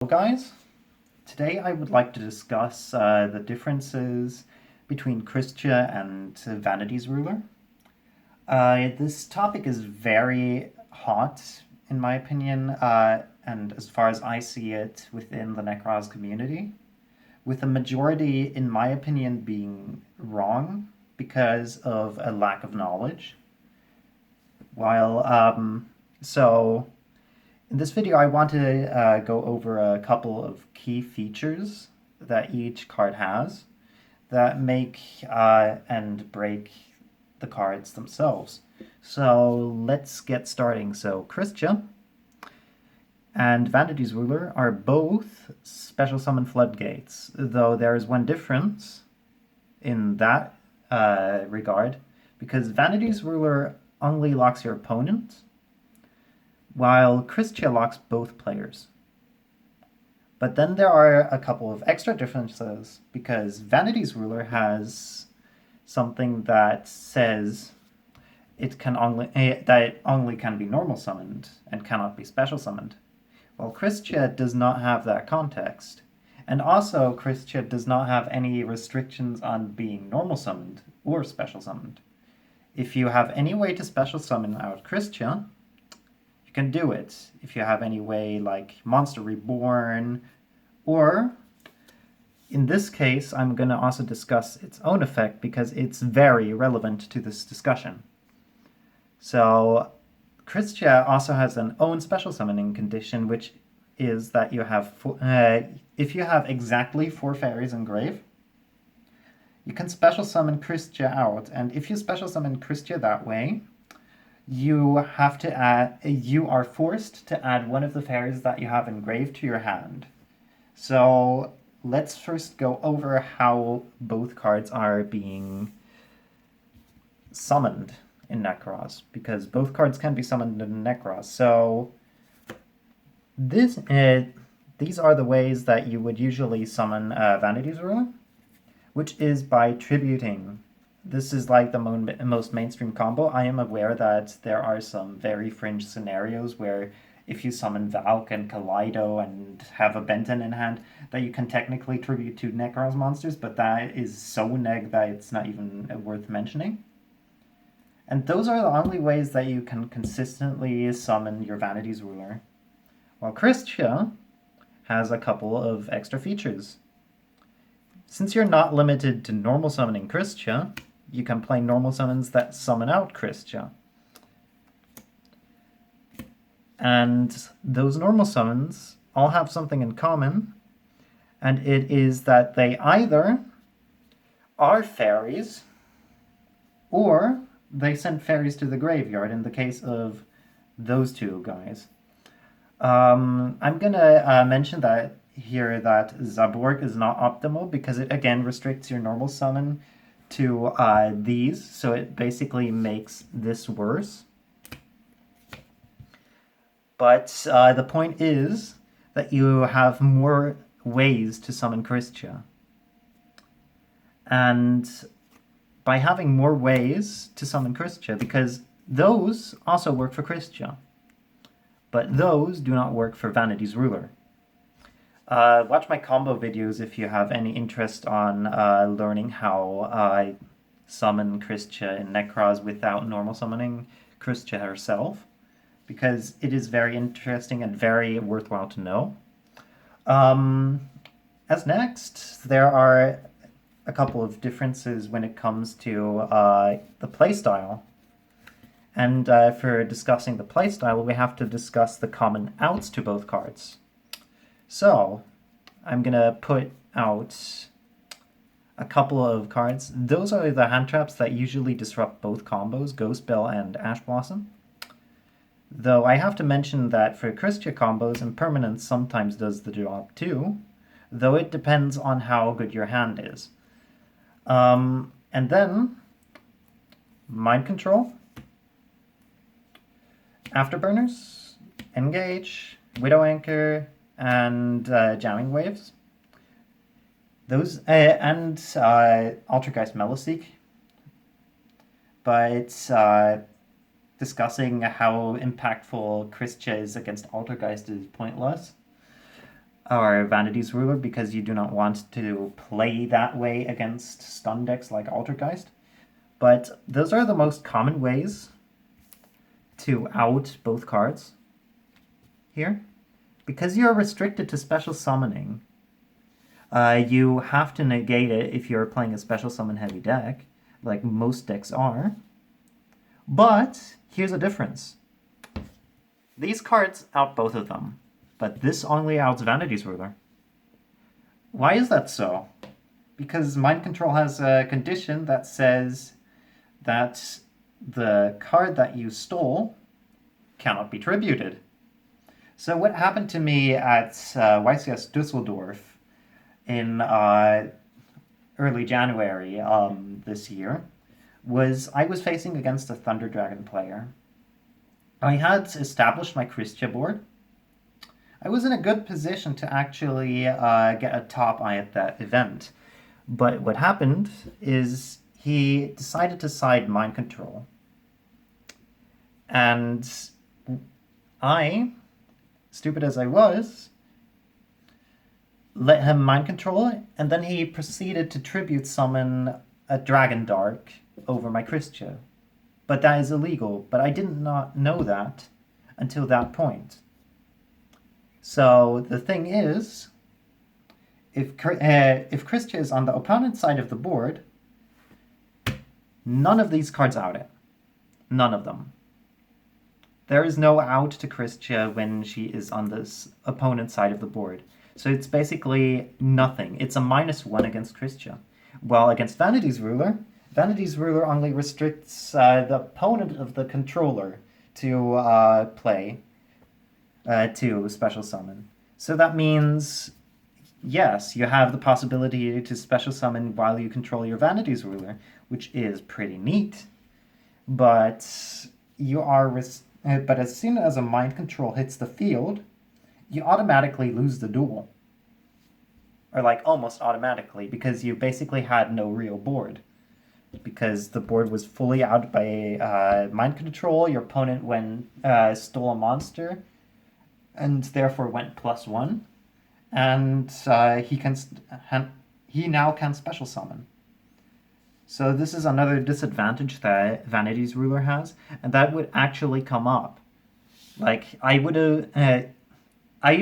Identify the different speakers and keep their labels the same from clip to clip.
Speaker 1: Guys, today I would like to discuss the differences between Kristya and Vanity's Ruler. This topic is very hot, in my opinion, and as far as I see it within the Nekroz community, with the majority, in my opinion, being wrong because of a lack of knowledge. So in this video, I want to go over a couple of key features that each card has that make and break the cards themselves. So let's get starting. So Kristya and Vanity's Ruler are both special summon floodgates, though there is one difference in that regard, because Vanity's Ruler only locks your opponent, while Kristya locks both players. But then there are a couple of extra differences, because Vanity's Ruler has something that says that it only can be normal summoned and cannot be special summoned, while Kristya does not have that context. And also, Kristya does not have any restrictions on being normal summoned or special summoned. If you have any way to special summon out Kristya, you can do it. If you have any way like Monster Reborn, or in this case, I'm going to also discuss its own effect because it's very relevant to this discussion. So Kristya also has an own special summoning condition, which is that you have if you have exactly 4 fairies in grave, you can special summon Kristya out, and if you special summon Kristya that way, you are forced to add one of the fairies that you have engraved to your hand. So let's first go over how both cards are being summoned in Nekroz, because both cards can be summoned in Nekroz. So these are the ways that you would usually summon Vanity's Ruler, which is by tributing. This is like the most mainstream combo. I am aware that there are some very fringe scenarios where if you summon Valk and Kaleido and have a Benton in hand, that you can technically tribute to Nekroz monsters, but that is so neg that it's not even worth mentioning. And those are the only ways that you can consistently summon your Vanity's Ruler. While Kristya has a couple of extra features. Since you're not limited to normal summoning Kristya, you can play normal summons that summon out Kristya. And those normal summons all have something in common, and it is that they either are fairies, or they send fairies to the graveyard in the case of those two guys. I'm gonna mention that here that Zaborg is not optimal because it again restricts your normal summon to these, so it basically makes this worse. But the point is that you have more ways to summon Kristya. And by having more ways to summon Kristya, because those also work for Kristya, but those do not work for Vanity's Ruler. Watch my combo videos if you have any interest on learning how I summon Kristya in Nekroz without normal summoning Kristya herself, because it is very interesting and very worthwhile to know. As next, there are a couple of differences when it comes to the playstyle. And for discussing the playstyle, we have to discuss the common outs to both cards. So, I'm going to put out a couple of cards. Those are the hand traps that usually disrupt both combos, Ghost Bell and Ash Blossom. Though I have to mention that for Kristya combos, Impermanence sometimes does the job too, though it depends on how good your hand is. And then, Mind Control, Afterburners, Engage, Widow Anchor, and Jamming Waves. Those, and Altergeist Meloseek. But discussing how impactful Kristya is against Altergeist is pointless. or Vanity's Ruler because you do not want to play that way against stun decks like Altergeist. But those are the most common ways to out both cards here. Because you're restricted to special summoning, you have to negate it if you're playing a special summon heavy deck, like most decks are. But here's a difference. These cards out both of them, but this only outs Vanity's Ruler. Why is that so? Because Mind Control has a condition that says that the card that you stole cannot be tributed. So what happened to me at YCS Dusseldorf in early January this year was I was facing against a Thunder Dragon player. I had established my Kristya board. I was in a good position to actually get a top eye at that event. But what happened is he decided to side Mind Control. And I, stupid as I was, let him Mind Control, and then he proceeded to tribute summon a Dragon Dark over my Kristya. But that is illegal, but I did not know that until that point. So the thing is, if Kristya is on the opponent's side of the board, none of these cards out it. None of them. There is no out to Kristya when she is on this opponent's side of the board. So it's basically nothing. It's a -1 against Kristya. Well, against Vanity's Ruler only restricts the opponent of the controller to play, to special summon. So that means, yes, you have the possibility to special summon while you control your Vanity's Ruler, which is pretty neat. But you are but as soon as a Mind Control hits the field, you automatically lose the duel. Or like almost automatically, because you basically had no real board. Because the board was fully out by Mind Control, your opponent stole a monster, and therefore went +1. And he now can special summon. So this is another disadvantage that Vanity's Ruler has, and that would actually come up. Like, I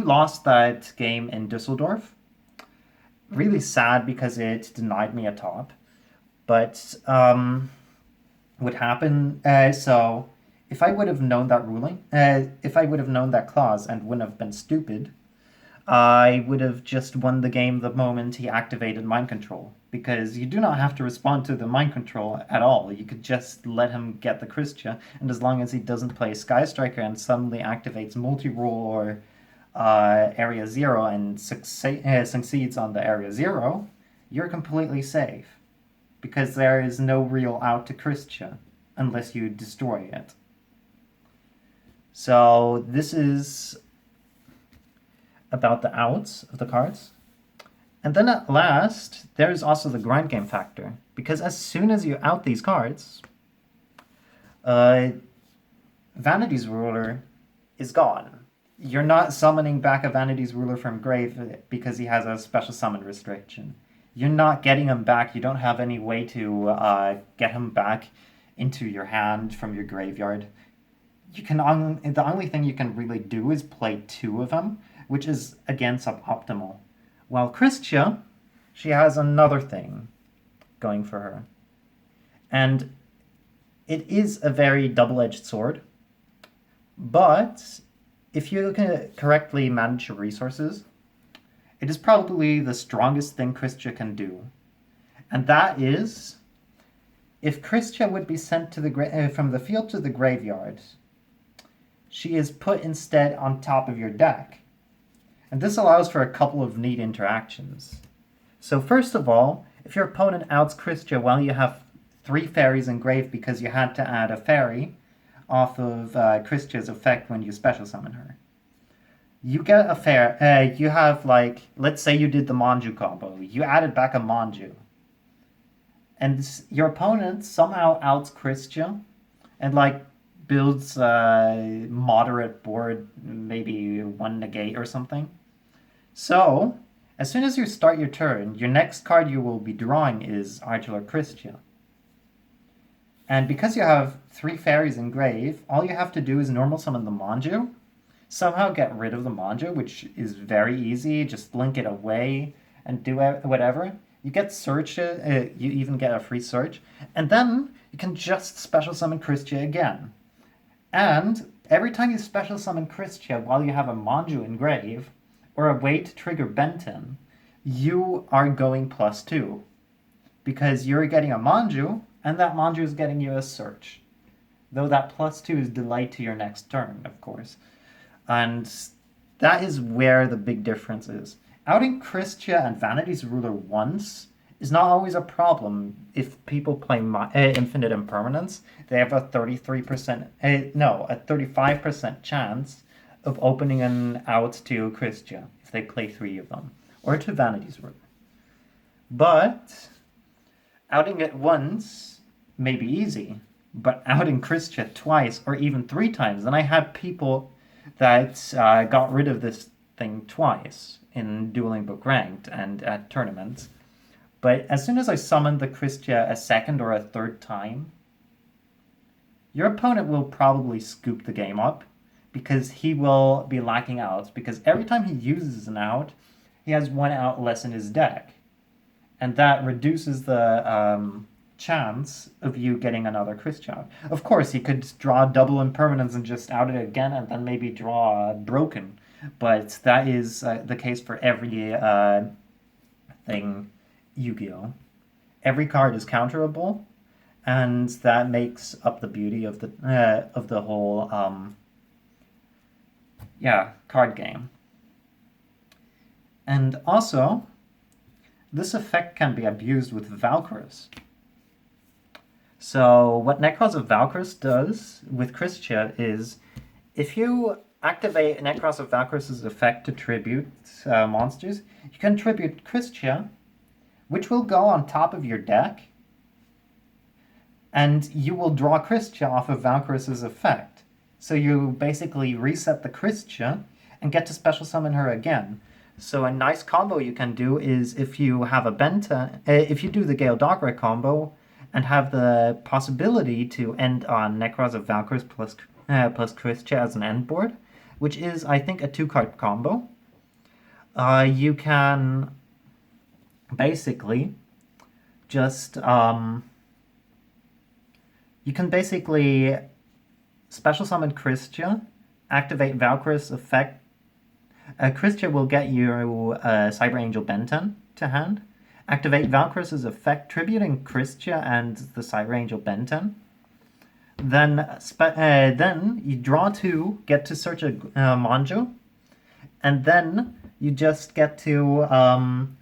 Speaker 1: lost that game in Dusseldorf. Really sad because it denied me a top. But what happened, so if I would have known that ruling, if I would have known that clause and wouldn't have been stupid, I would have just won the game the moment he activated Mind Control. Because you do not have to respond to the Mind Control at all. You could just let him get the Kristya, and as long as he doesn't play Sky Striker and suddenly activates multi-rule or Area 0 and succeeds on the Area 0, you're completely safe. Because there is no real out to Kristya, unless you destroy it. So this is about the outs of the cards. And then at last, there is also the grind game factor. Because as soon as you out these cards, Vanity's Ruler is gone. You're not summoning back a Vanity's Ruler from grave because he has a special summon restriction. You're not getting him back. You don't have any way to get him back into your hand from your graveyard. The only thing you can really do is play 2 of them, which is, again, suboptimal. While Kristya, she has another thing going for her. And it is a very double-edged sword. But if you can correctly manage your resources, it is probably the strongest thing Kristya can do. And that is, if Kristya would be sent to from the field to the graveyard, she is put instead on top of your deck. And this allows for a couple of neat interactions. So first of all, if your opponent outs Kristya while you have 3 fairies engraved because you had to add a fairy off of Kristya's effect when you special summon her, you get a you have, like, let's say you did the Manju combo. You added back a Manju. And your opponent somehow outs Kristya and, like, builds a moderate board, maybe 1 negate or something. So, as soon as you start your turn, your next card you will be drawing is Archer Kristya. And because you have 3 fairies in grave, all you have to do is normal summon the Manju, somehow get rid of the Manju, which is very easy, just blink it away and do whatever. You get search, you even get a free search, and then you can just special summon Kristya again. And every time you special summon Kristya while you have a Manju in grave, or a way to trigger Benton, you are going +2. Because you're getting a Manju, and that Manju is getting you a search. Though that +2 is delayed to your next turn, of course. And that is where the big difference is. Outing Kristya and Vanity's Ruler once is not always a problem if people play Infinite Impermanence. They have a 35% chance of opening an out to Kristya if they play 3 of them, or to Vanity's Ruler. But outing it once may be easy, but outing Kristya twice or even 3 times, and I had people that got rid of this thing twice in Dueling Book Ranked and at tournaments. But as soon as I summoned the Kristya a second or a third time, your opponent will probably scoop the game up because he will be lacking outs, because every time he uses an out, he has 1 out less in his deck. And that reduces the chance of you getting another Kristya out. Of course, he could draw double impermanence and just out it again and then maybe draw broken. But that is the case for every thing Yu-Gi-Oh! Every card is counterable, and that makes up the beauty of the whole card game. And also, this effect can be abused with Valkyries. So what Nekroz of Valkyries does with Kristya is, if you activate Nekroz of Valkyries' effect to tribute monsters, you can tribute Kristya, which will go on top of your deck, and you will draw Kristya off of Valkyries' effect. So you basically reset the Kristya and get to special summon her again. So a nice combo you can do is if you have a Benta, if you do the Gale Dogra combo and have the possibility to end on Nekroz of Valkyries plus Kristya as an end board, which is, I think, a 2-card combo, you can basically just you can basically special summon Kristya, activate Valkyrie's effect. Kristya will get you Cyber Angel Benton to hand. Activate Valkyrie's effect, tributing Kristya and the Cyber Angel Benton. Then you draw 2, get to search a Manju, and then you just get to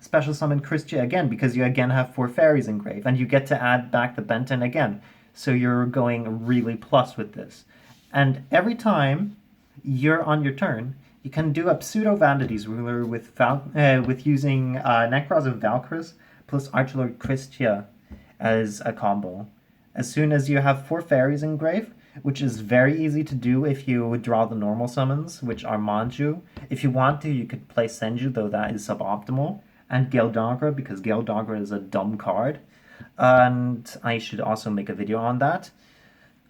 Speaker 1: special summon Kristya again, because you again have 4 fairies in grave, and you get to add back the Benton again. So you're going really plus with this. And every time you're on your turn, you can do a pseudo Vanity's Ruler with using Nekroz of Valkyries plus Archlord Kristya as a combo. As soon as you have 4 fairies in grave, which is very easy to do if you draw the normal summons, which are Manju. If you want to, you could play Senju, though that is suboptimal, and Gale Dogra, because Gale Dogra is a dumb card. And I should also make a video on that.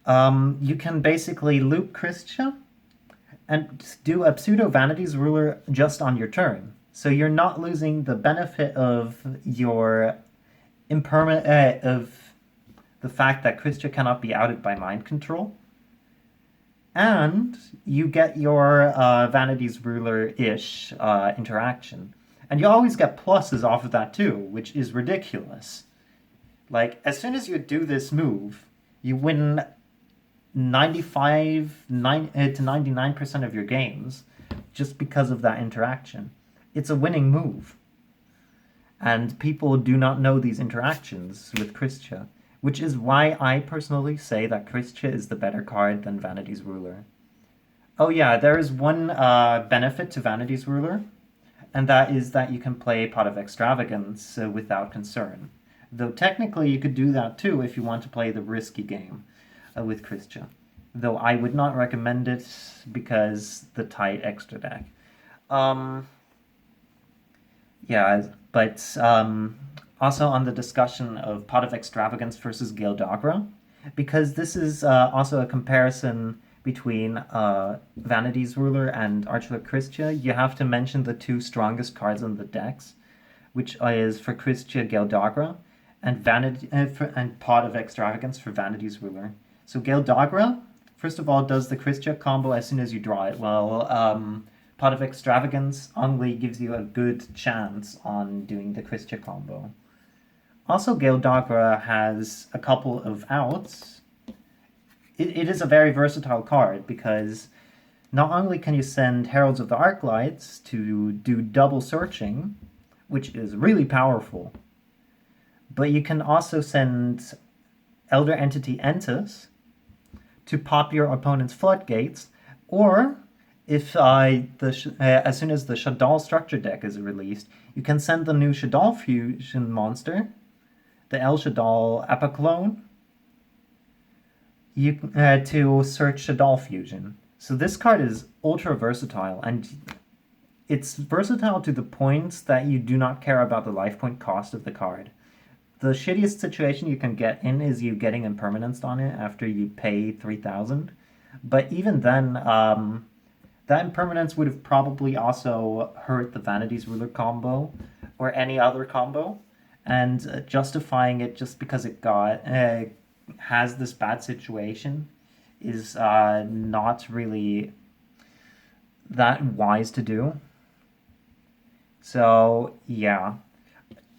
Speaker 1: You can basically loop Kristya and do a pseudo Vanity's Ruler just on your turn. So you're not losing the benefit of your of the fact that Kristya cannot be outed by mind control. And you get your Vanity's Ruler-ish interaction. And you always get pluses off of that too, which is ridiculous. Like, as soon as you do this move, you win 95 to 99% of your games just because of that interaction. It's a winning move. And people do not know these interactions with Kristya, which is why I personally say that Kristya is the better card than Vanity's Ruler. Oh yeah, there is one benefit to Vanity's Ruler, and that is that you can play Pot of Extravagance without concern. Though technically you could do that too if you want to play the risky game with Kristya. Though I would not recommend it because the tight extra deck. Yeah, but also on the discussion of Pot of Extravagance versus Gildagra, because this is also a comparison between Vanity's Ruler and Archer Kristya, you have to mention the two strongest cards in the decks, which is for Kristya Gildagra and and Pot of Extravagance for Vanity's Ruler. So Gildagra, first of all, does the Kristya combo as soon as you draw it. Well, Pot of Extravagance only gives you a good chance on doing the Kristya combo. Also, Gildagra has a couple of outs. It is a very versatile card because not only can you send Heralds of the Arclights to do double searching, which is really powerful, but you can also send Elder Entity Entus to pop your opponent's floodgates, or if as soon as the Shadal structure deck is released, you can send the new Shadal fusion monster, the El Shadal Apoclone, to search Shadal fusion. So this card is ultra versatile, and it's versatile to the point that you do not care about the life point cost of the card. The shittiest situation you can get in is you getting impermanence on it after you pay 3,000. But even then, that impermanence would have probably also hurt the Vanity's Ruler combo or any other combo. And justifying it just because it has this bad situation is not really that wise to do. So, yeah.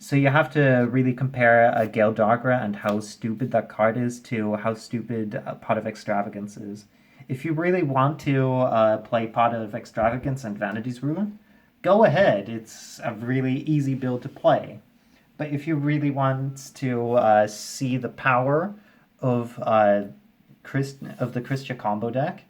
Speaker 1: So you have to really compare a Gildagra and how stupid that card is to how stupid Pot of Extravagance is. If you really want to play Pot of Extravagance and Vanity's Ruler, go ahead. It's a really easy build to play. But if you really want to see the power of the Kristya combo deck,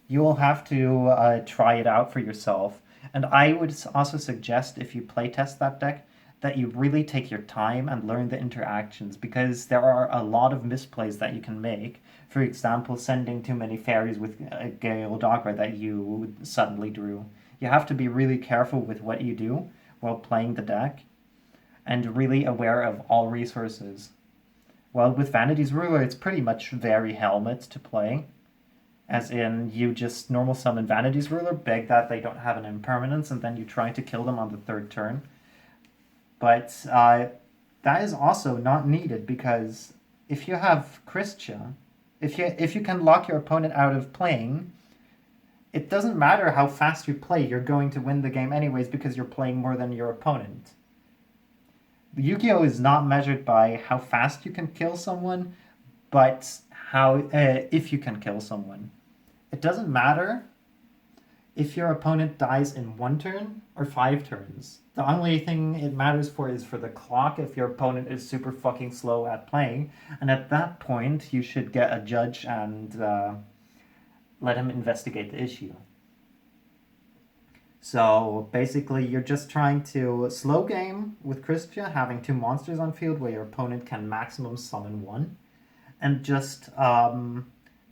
Speaker 1: you will have to try it out for yourself. And I would also suggest, if you playtest that deck, that you really take your time and learn the interactions, because there are a lot of misplays that you can make. For example, sending too many fairies with a Gildagra that you suddenly drew. You have to be really careful with what you do while playing the deck, and really aware of all resources. Well, with Vanity's Ruler, it's pretty much very Helmet to play. As in, you just normal summon Vanity's Ruler, beg that they don't have an impermanence, and then you try to kill them on the third turn. But that is also not needed, because if you have Kristya, if you can lock your opponent out of playing, it doesn't matter how fast you play, you're going to win the game anyways because you're playing more than your opponent. Yu-Gi-Oh! Is not measured by how fast you can kill someone, but how if you can kill someone. It doesn't matter if your opponent dies in 1 turn or 5 turns. The only thing it matters for is for the clock if your opponent is super fucking slow at playing, and at that point you should get a judge and let him investigate the issue. So basically, you're just trying to slow game with Kristya, having 2 monsters on field where your opponent can maximum summon 1, and just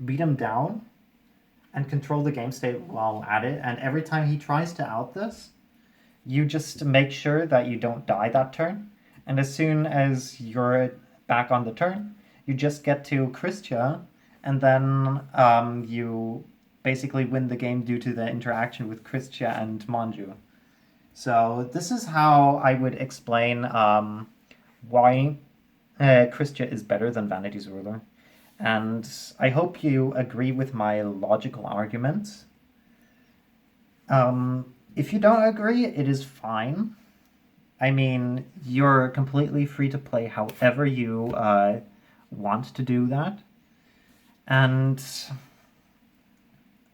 Speaker 1: beat him down and control the game state while at it. And every time he tries to out this, you just make sure that you don't die that turn. And as soon as you're back on the turn, you just get to Kristya, and then you basically win the game due to the interaction with Kristya and Manju. So this is how I would explain why Kristya is better than Vanity's Ruler. And I hope you agree with my logical arguments. If you don't agree, it is fine. I mean, you're completely free to play however you want to do that. And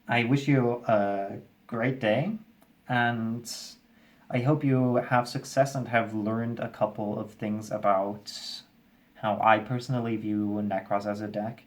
Speaker 1: I wish you a great day, and I hope you have success and have learned a couple of things about how I personally view Nekroz as a deck.